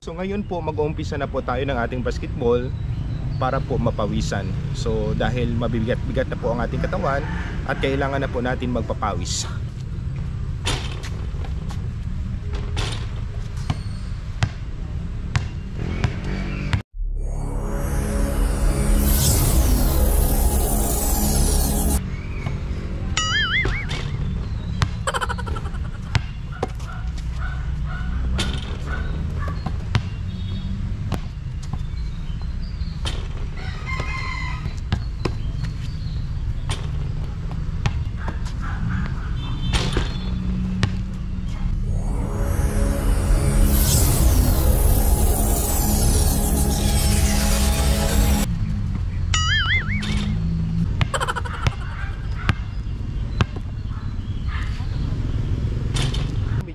So ngayon po mag-uumpisa na po tayo ng ating basketball para po mapawisan. So dahil mabibigat-bigat na po ang ating katawan at kailangan na po natin magpapawis.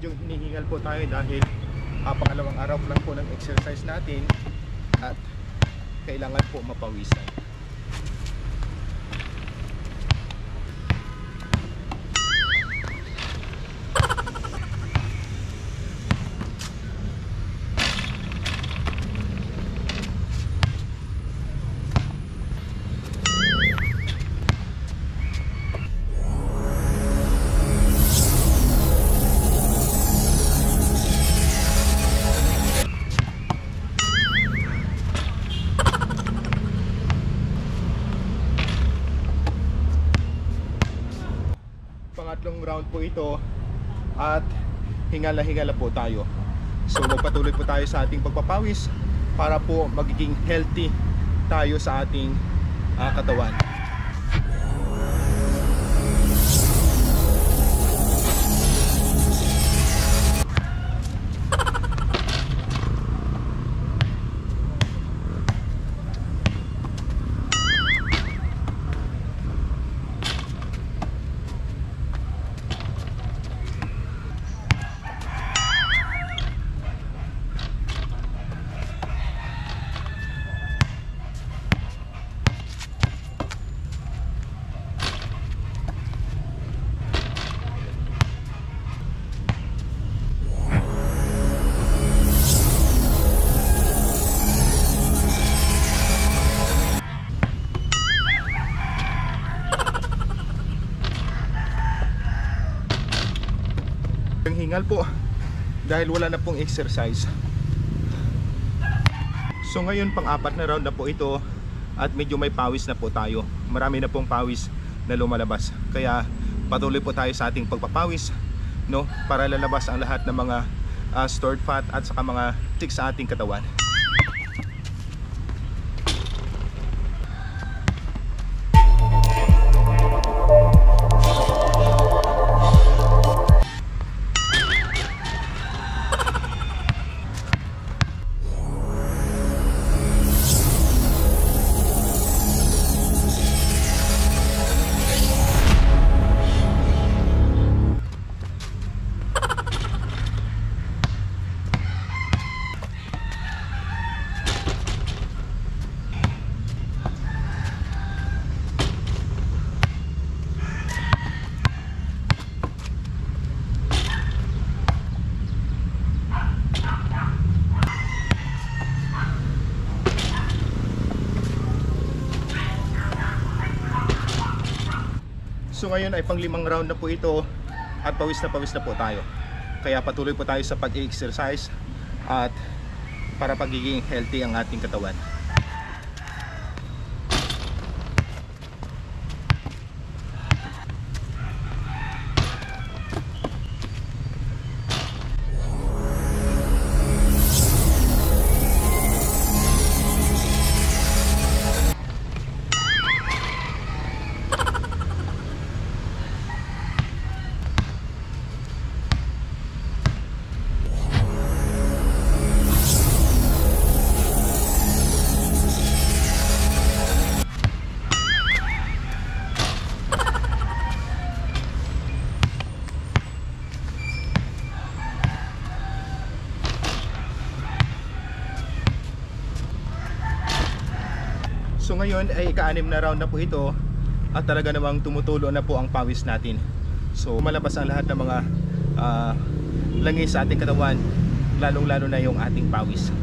Hinihingal po tayo dahil pangalawang araw lang po ng exercise natin at kailangan po mapawisan. Pangatlong round po ito at hingal na po tayo. So magpatuloy po tayo sa ating pagpapawis para po magiging healthy tayo sa ating katawan. Ang hingal po dahil wala na pong exercise. So ngayon pang-apat na round na po ito at medyo may pawis na po tayo. Marami na pong pawis na lumalabas. Kaya patuloy po tayo sa ating pagpapawis, no, para lalabas ang lahat ng mga stored fat at saka mga tics sa ating katawan. So ngayon ay pang-limang round na po ito at pawis na po tayo. Kaya patuloy po tayo sa pag-exercise at para pagiging healthy ang ating katawan. So ngayon ay ika-6 na round na po ito at talaga namang tumutulo na po ang pawis natin. So malabas ang lahat ng mga langis sa ating katawan, lalong lalo na yung ating pawis.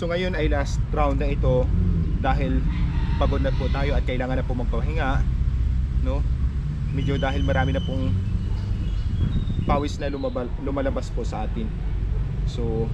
So ngayon ay last round na ito dahil pagod na po tayo at kailangan na po magpahinga, no? Medyo dahil marami na pong pawis na lumalabas po sa atin. So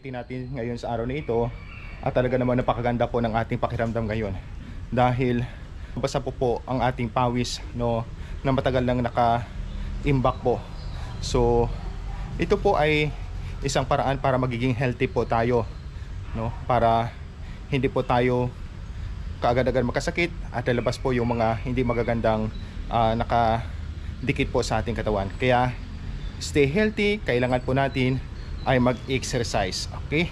natin ngayon sa araw na ito at talaga naman napakaganda po ng ating pakiramdam ngayon dahil basa po ang ating pawis, no, na matagal nang naka-imbak po. So ito po ay isang paraan para magiging healthy po tayo, no, para hindi po tayo kaagad-agad makasakit at lalabas po yung mga hindi magagandang nakadikit po sa ating katawan. Kaya stay healthy, kailangan po natin ay mag-exercise, okay?